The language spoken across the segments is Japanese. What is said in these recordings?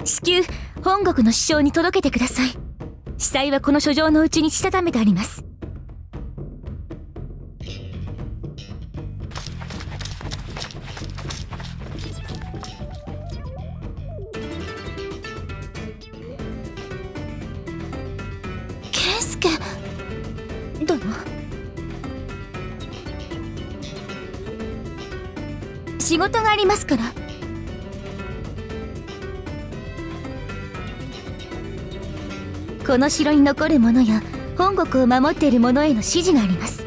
至急本国の首相に届けてください。司祭はこの書状のうちにしたためてあります。健介殿、仕事がありますから。この城に残る者や本国を守っている者への指示があります。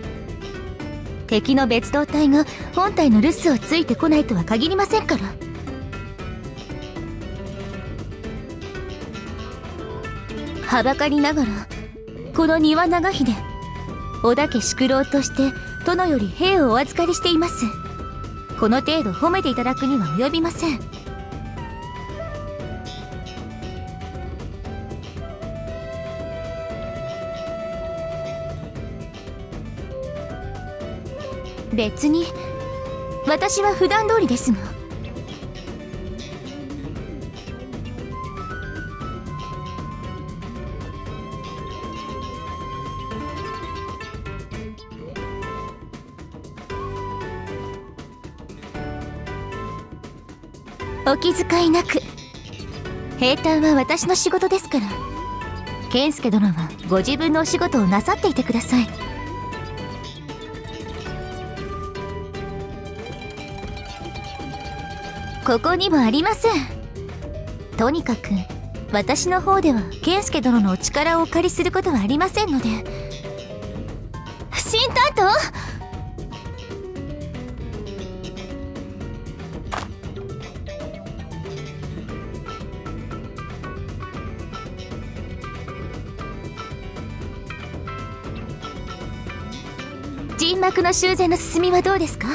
敵の別動隊が本体の留守をついてこないとは限りませんから。はばかりながらこの丹羽長秀、織田家宿老として殿より兵をお預かりしています。この程度褒めていただくには及びません。別に私は普段通りですが。お気遣いなく。兵隊は私の仕事ですから。健介殿はご自分のお仕事をなさっていてください。ここにもありません。とにかく私の方では健介殿のお力をお借りすることはありませんので。新担当、陣幕の修繕の進みはどうですか？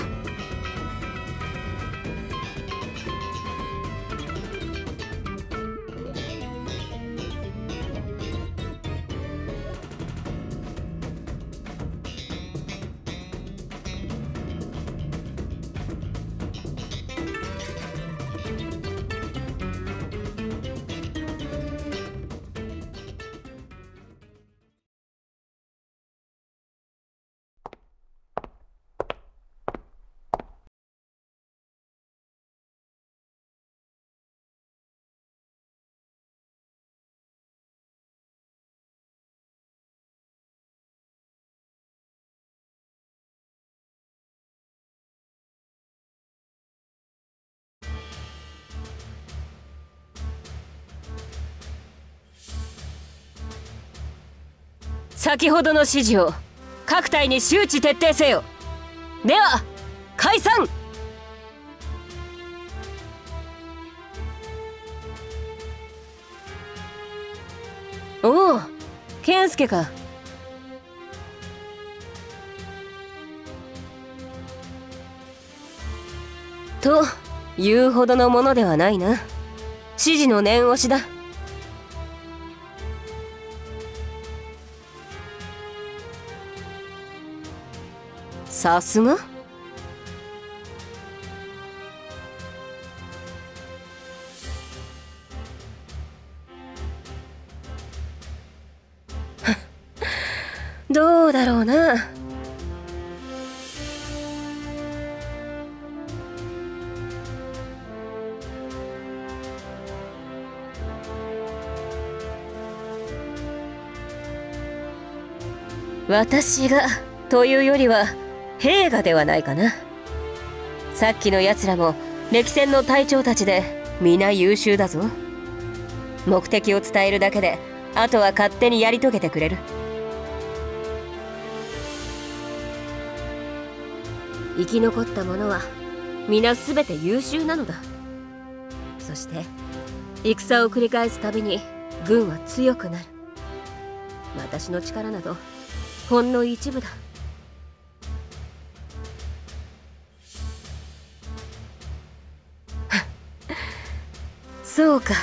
先ほどの指示を各隊に周知徹底せよ。では解散。おお、健介か。というほどのものではないな。指示の念押しだ。さすが。どうだろうな。私がというよりは兵がではないかな。さっきのやつらも歴戦の隊長たちで皆優秀だぞ。目的を伝えるだけであとは勝手にやり遂げてくれる。生き残った者は皆全て優秀なのだ。そして戦を繰り返すたびに軍は強くなる。私の力などほんの一部だ。そうか、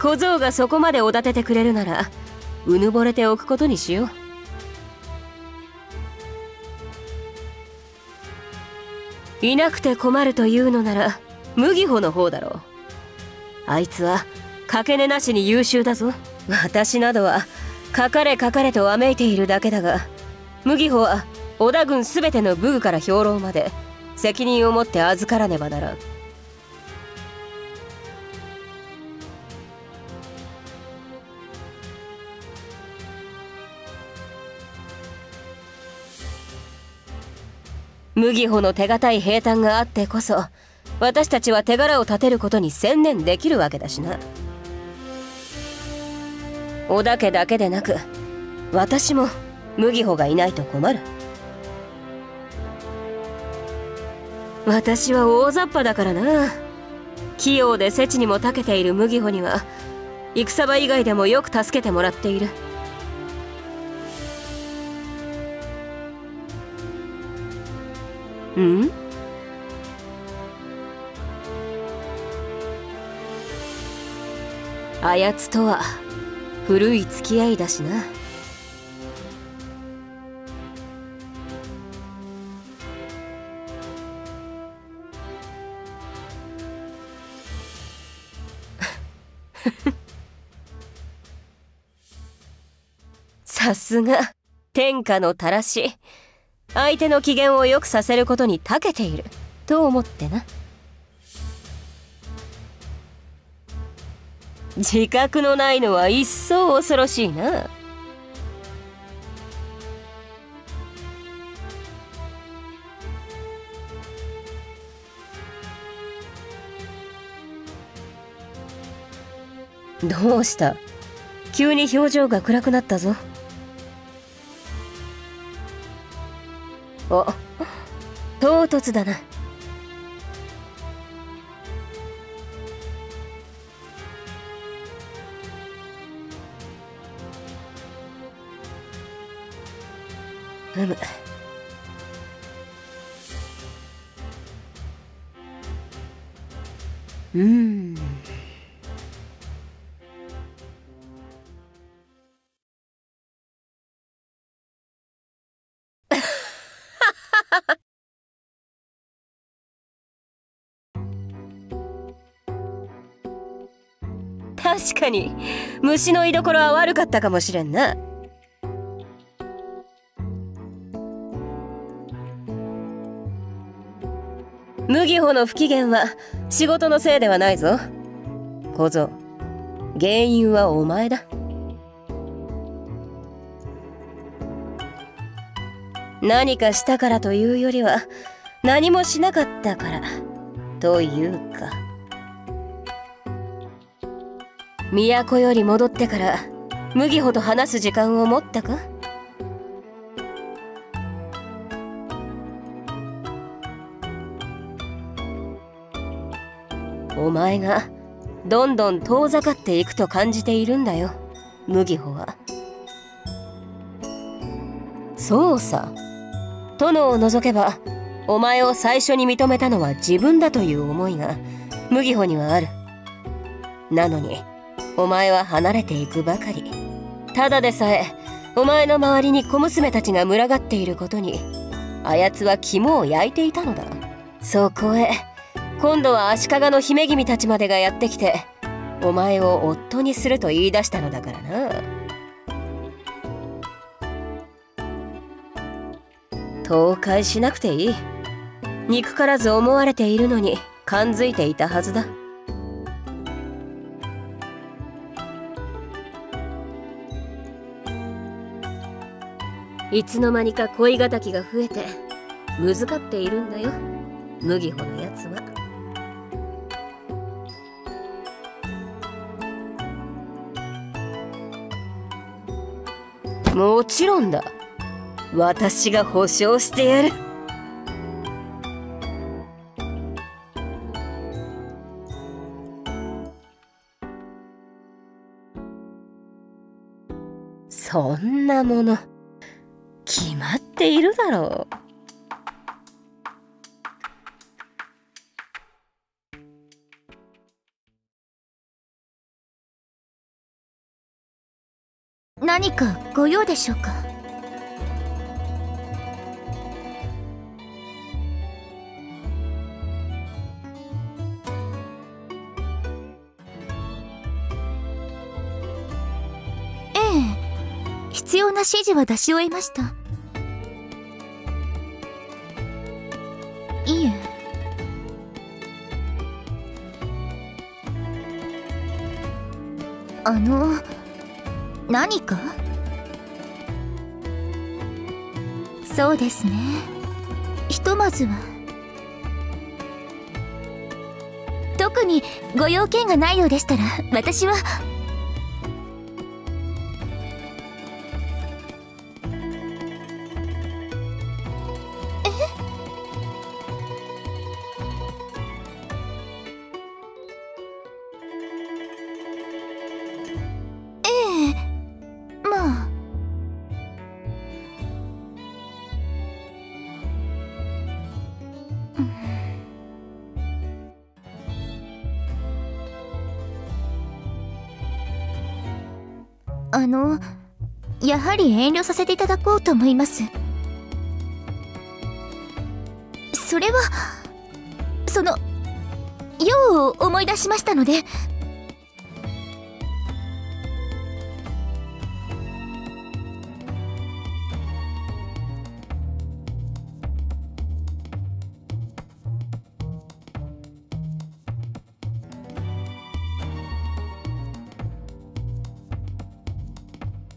小僧がそこまでおだててくれるならうぬぼれておくことにしよう。いなくて困るというのなら麦穂の方だろう。あいつはかけねなしに優秀だぞ。私などはかかれかかれとわめいているだけだが、麦穂は織田軍すべての武具から兵糧まで責任を持って預からねばならん。麦穂の手堅い兵隊があってこそ、私たちは手柄を立てることに専念できるわけだしな。織田家だけでなく、私も麦穂がいないと困る。私は大雑把だからな。器用でセチにも長けている麦穂には戦場以外でもよく助けてもらっている。ん？あやつとは古い付き合いだしな。さすが天下のたらし。相手の機嫌を良くさせることに長けていると思ってな。自覚のないのは一層恐ろしいな。どうした？急に表情が暗くなったぞ。お、唐突だな。確かに虫の居所は悪かったかもしれんな。麦穂の不機嫌は仕事のせいではないぞ。小僧、原因はお前だ。何かしたからというよりは、何もしなかったからというか。都より戻ってから麦穂と話す時間を持ったか？お前がどんどん遠ざかっていくと感じているんだよ、麦穂は。そうさ。殿を除けばお前を最初に認めたのは自分だという思いが麦穂にはある。なのにお前は離れていくばかり。ただでさえお前の周りに小娘たちが群がっていることにあやつは肝を焼いていたのだ。そこへ今度は足利の姫君たちまでがやってきてお前を夫にすると言い出したのだからな。倒壊しなくていい。憎からず思われているのに感づいていたはずだ。いつの間にか恋敵が増えてむずかっているんだよ、麦穂のやつは。もちろんだ。私が保証してやる。そんなもの決まっているだろう。何かご用でしょうか？必要な指示は出し終えました。いえ。何か？そうですね。ひとまずは。特にご用件がないようでしたら、私は。やはり遠慮させていただこうと思います。それは用を思い出しましたので。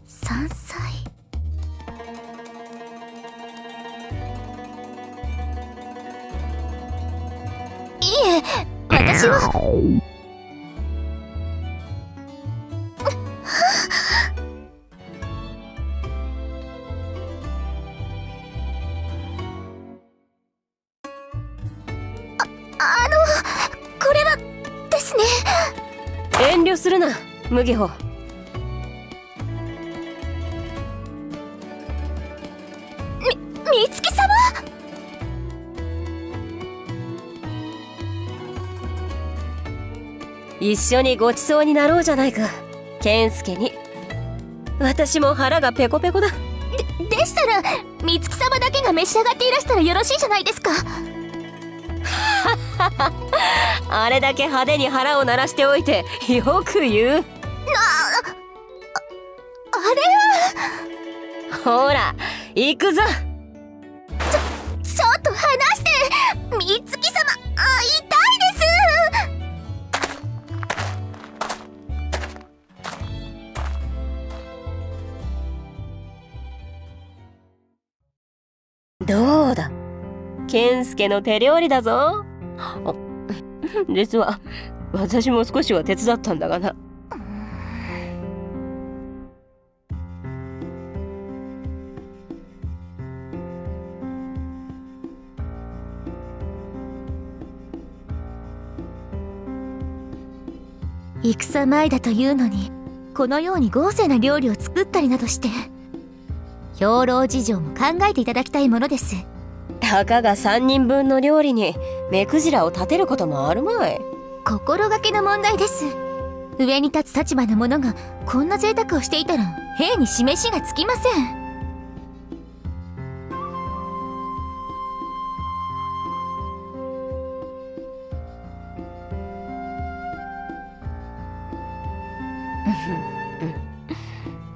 3歳。いえ、私は。これはですね。遠慮するな、麦穂。美月様。一緒にごちそうになろうじゃないか、健介に。私も腹がペコペコだ。でしたら美月様だけが召し上がっていらしたらよろしいじゃないですか。あれだけ派手に腹を鳴らしておいてよく言う。あれは。ほら行くぞ。ちょっと離して。美月様、痛いです。どうだ、健介の手料理だぞ。実は私も少しは手伝ったんだがな。戦前だというのに、このように豪勢な料理を作ったりなどして。兵糧事情も考えていただきたいものです。たかが3人分の料理に目くじらを立てることもあるまい。心がけの問題です。上に立つ立場の者がこんな贅沢をしていたら兵に示しがつきません。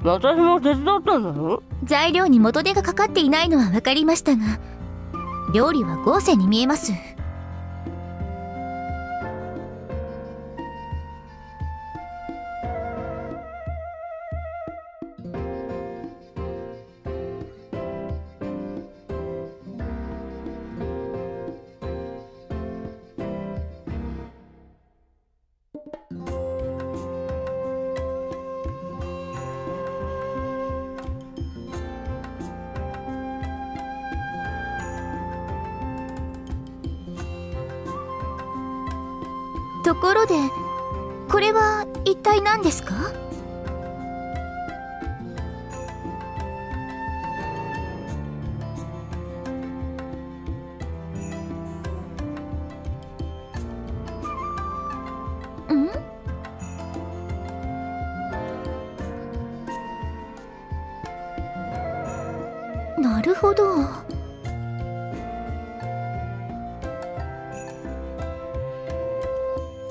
私も手伝ったんだろ。材料に元手がかかっていないのは分かりましたが、料理は豪勢に見えます。ところで、これは一体何ですか？なるほど。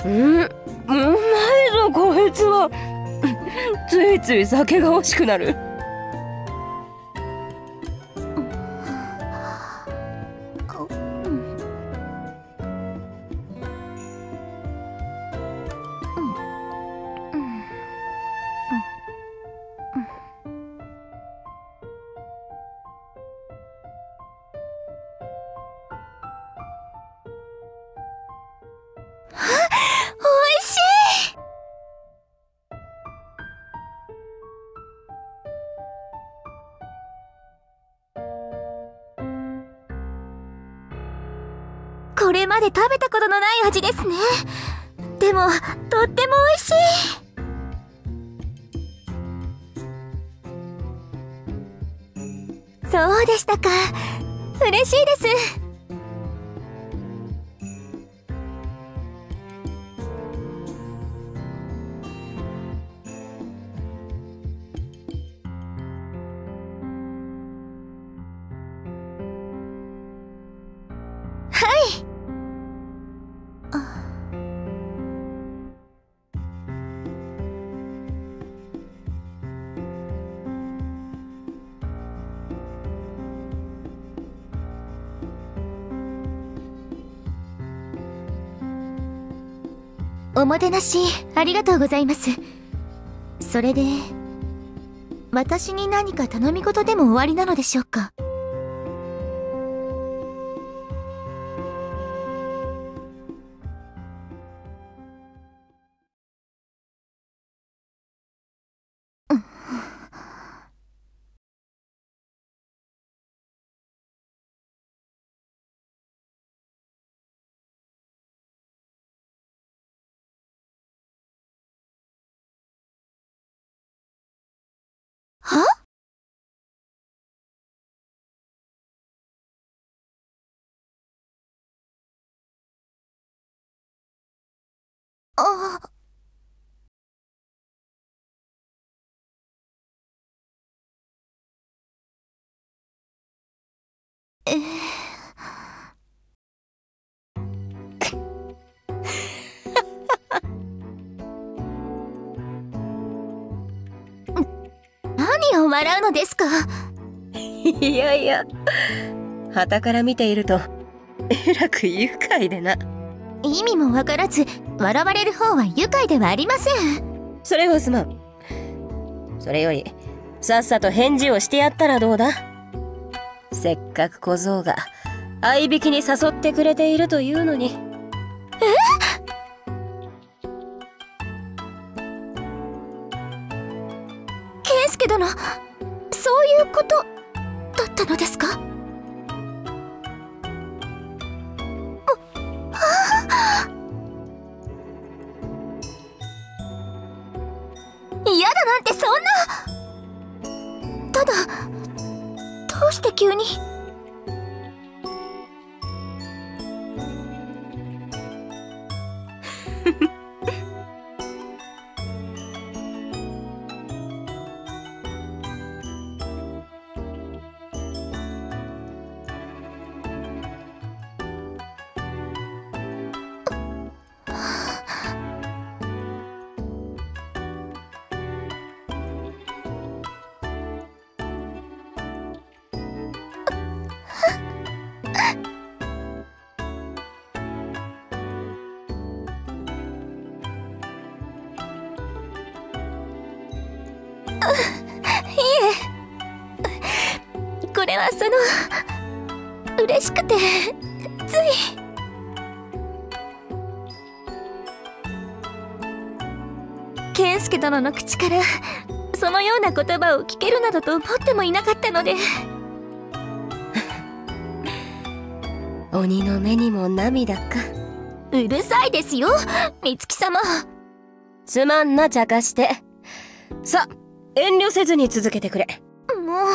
うまいぞこいつは。ついつい酒が欲しくなる。これまで食べたことのない味ですね。でもとっても美味しい。そうでしたか。嬉しいです。はい。おもてなしありがとうございます。それで私に何か頼み事でも終わりなのでしょうか。は？あ、え何を笑うのですか。いやいや、傍から見ているとえらく愉快でな。意味もわからず笑われる方は愉快ではありません。それはすまん。それよりさっさと返事をしてやったらどうだ。せっかく小僧が相引きに誘ってくれているというのに。健介殿、そういうことだったのですか。嫌だなんてそんな。ただどうして急に。これは嬉しくてつい。健介殿の口からそのような言葉を聞けるなどと思ってもいなかったので。鬼の目にも涙か。うるさいですよ美月様。すまんな茶化して。さ、遠慮せずに続けてくれ。もう。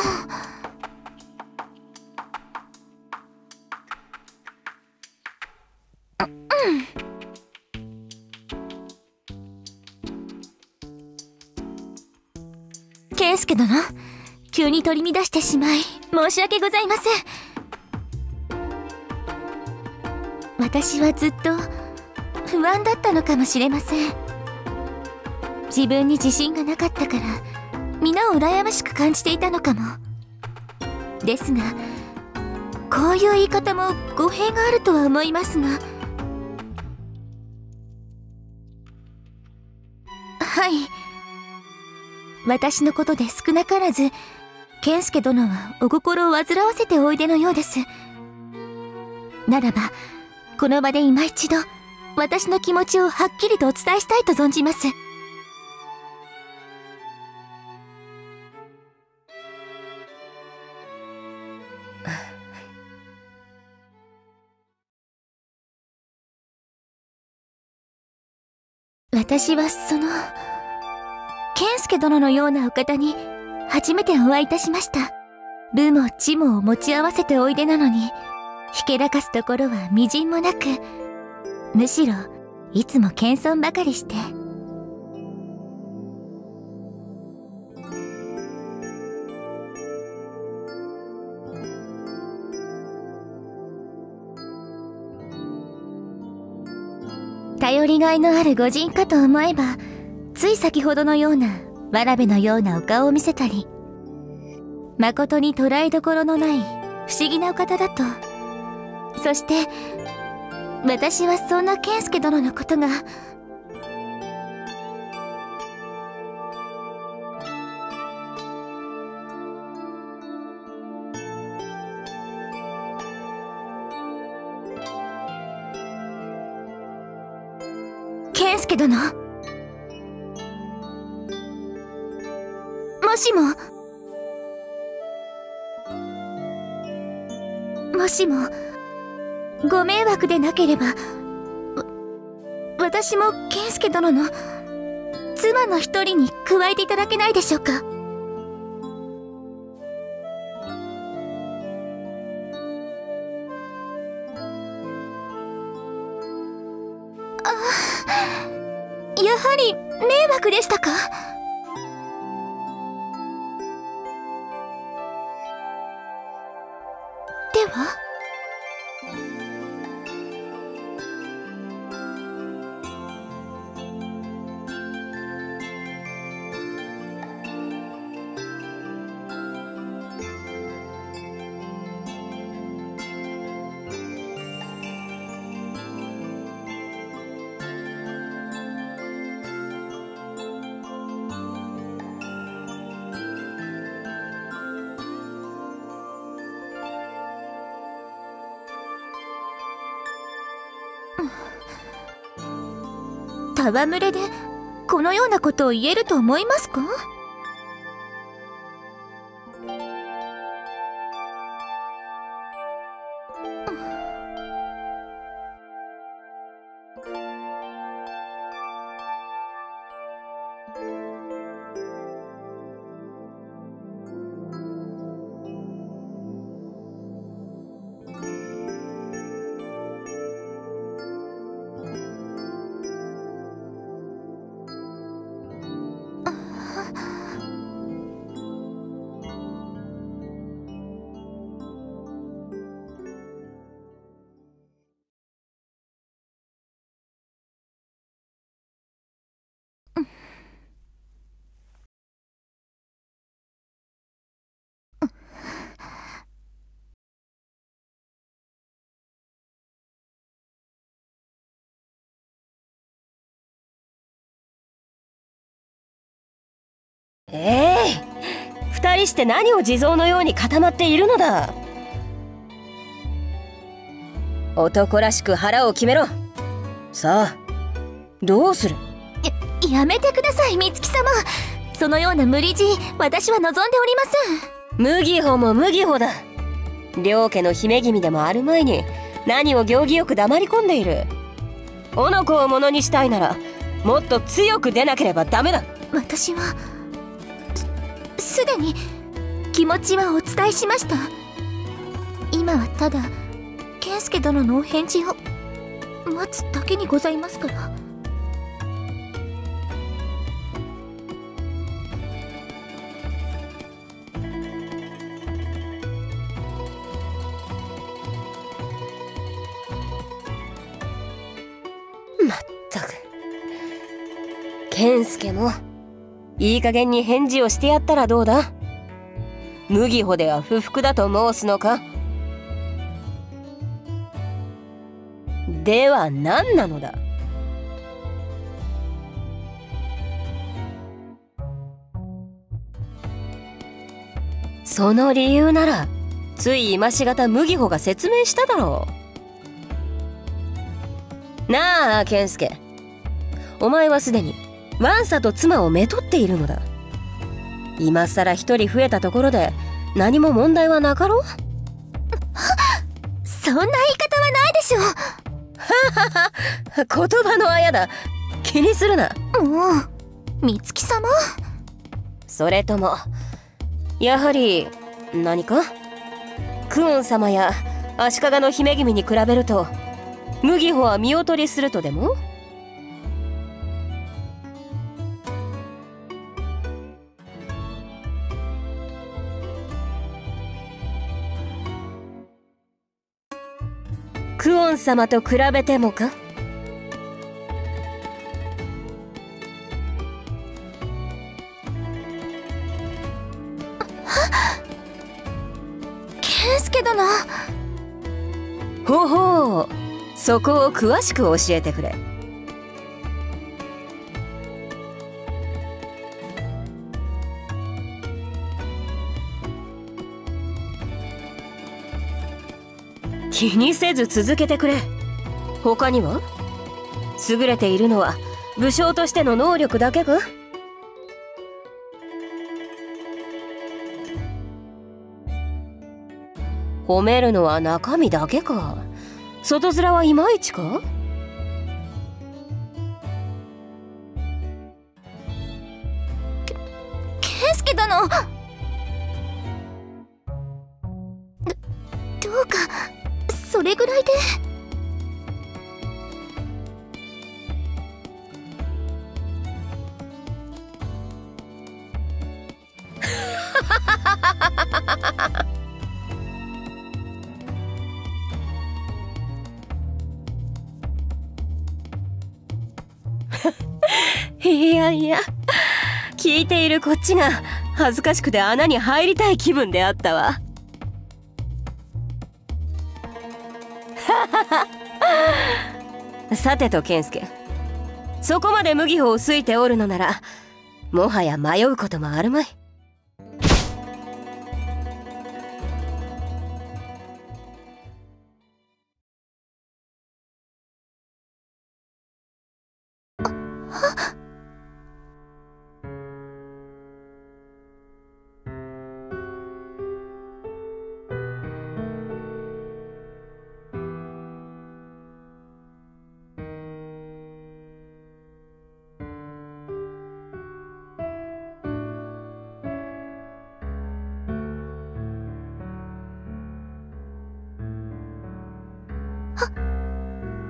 健介殿、急に取り乱してしまい申し訳ございません。私はずっと不安だったのかもしれません。自分に自信がなかったから皆を羨ましく感じていたのかも。ですがこういう言い方も語弊があるとは思いますが。はい、私のことで少なからず健介殿はお心を煩わせておいでのようです。ならばこの場で今一度私の気持ちをはっきりとお伝えしたいと存じます。私は健介殿のようなお方に初めてお会いいたしました。部も地もを持ち合わせておいでなのに、ひけらかすところはみじんもなく、むしろいつも謙遜ばかりして。頼りがいのある御仁かと思えば、つい先ほどのようなわらべのようなお顔を見せたり、誠に捉えどころのない不思議なお方だと。そして私はそんな健介殿のことが健介殿、もしもご迷惑でなければ、私も健介殿の妻の一人に加えていただけないでしょうか。やはり迷惑でしたか。では戯れでこのようなことを言えると思いますか。二人して何を地蔵のように固まっているのだ。男らしく腹を決めろ。さあどうする。やめてください、美月様。そのような無理強い、私は望んでおりません。麦穂も麦穂だ。両家の姫君でもある前に何を行儀よく黙り込んでいる。おの子をものにしたいならもっと強く出なければダメだ。私はすでに気持ちはお伝えしました。今はただ健介殿のお返事を待つだけにございますから。まったく、健介もいい加減に返事をしてやったらどうだ。麦穂では不服だと申すのか。では何なのだ。その理由ならつい今しがた麦穂が説明しただろう。なあ健介、お前はすでにワンサと妻をめとっているのだ。今さら一人増えたところで何も問題はなかろう。そんな言い方はないでしょう。言葉のあやだ。気にするな。もう美月様。それともやはり何か？クオン様や足利の姫君に比べると麦穂は見劣りするとでも？クオン様と比べてもか？健介殿。ほうほう、そこを詳しく教えてくれ。気にせず続けてくれ。他には？優れているのは武将としての能力だけか？褒めるのは中身だけか？外面はいまいちか？健介殿。どうかそれぐらいで。いやいや、聞いているこっちが恥ずかしくて穴に入りたい気分であったわ。さてと健介、そこまで麦穂を好いておるのならもはや迷うこともあるまい。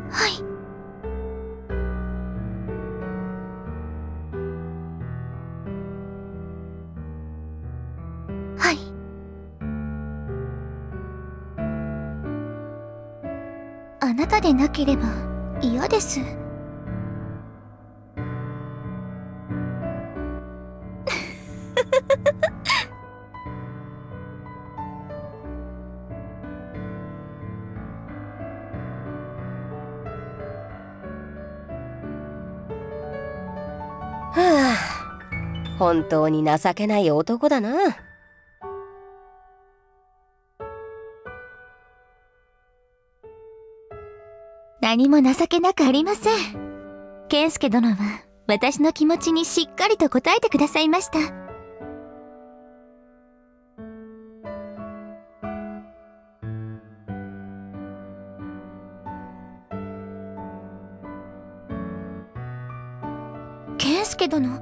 はい。はい。あなたでなければ嫌です。はあ、本当に情けない男だな。何も情けなくありません。健介殿は私の気持ちにしっかりと応えてくださいました。健介殿、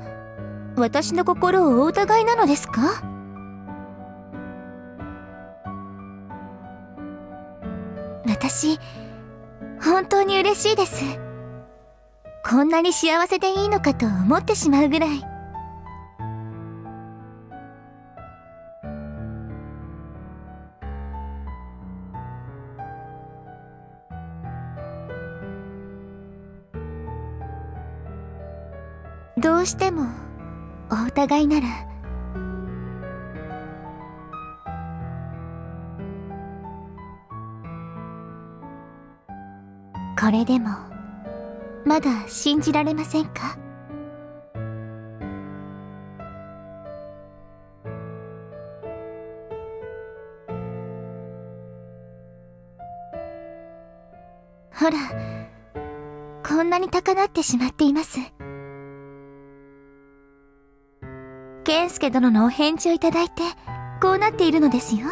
私の心をお疑いなのですか？私本当に嬉しいです。こんなに幸せでいいのかと思ってしまうぐらい。どうしてもお疑いなら、これでもまだ信じられませんか？ほら、こんなに高鳴ってしまっています。健介殿のお返事をいただいてこうなっているのですよ。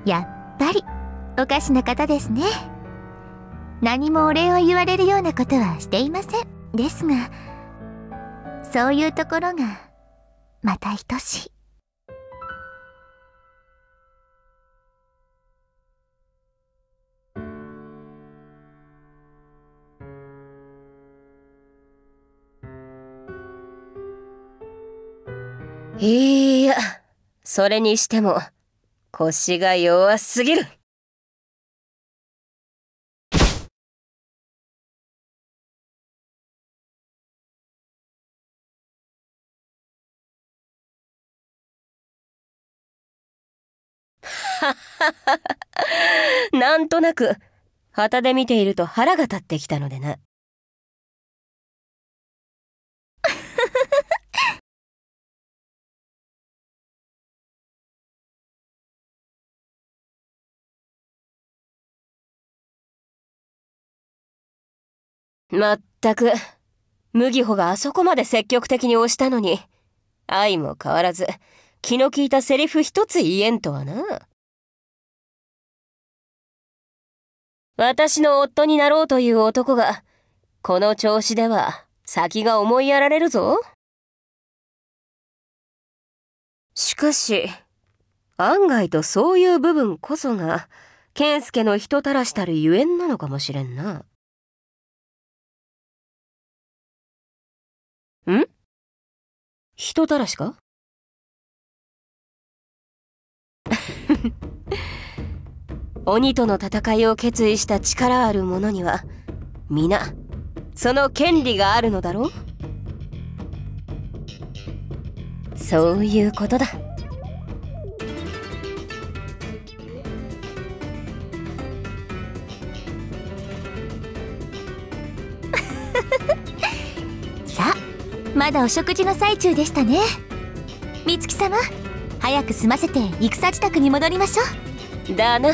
やっぱりおかしな方ですね。何もお礼を言われるようなことはしていません。ですが、そういうところがまた愛しい。いや、それにしても腰が弱すぎる。なんとなく旗で見ていると腹が立ってきたのでな。まったく、麦穂があそこまで積極的に押したのに、愛も変わらず気の利いたセリフ一つ言えんとはな。私の夫になろうという男がこの調子では先が思いやられるぞ。しかし案外とそういう部分こそが健介の人たらしたるゆえんなのかもしれんな。ん？人たらしか？鬼との戦いを決意した力ある者には皆その権利があるのだろう。そういうことだ。さあ、まだお食事の最中でしたね。美月様、早く済ませて戦支度に戻りましょう。だな。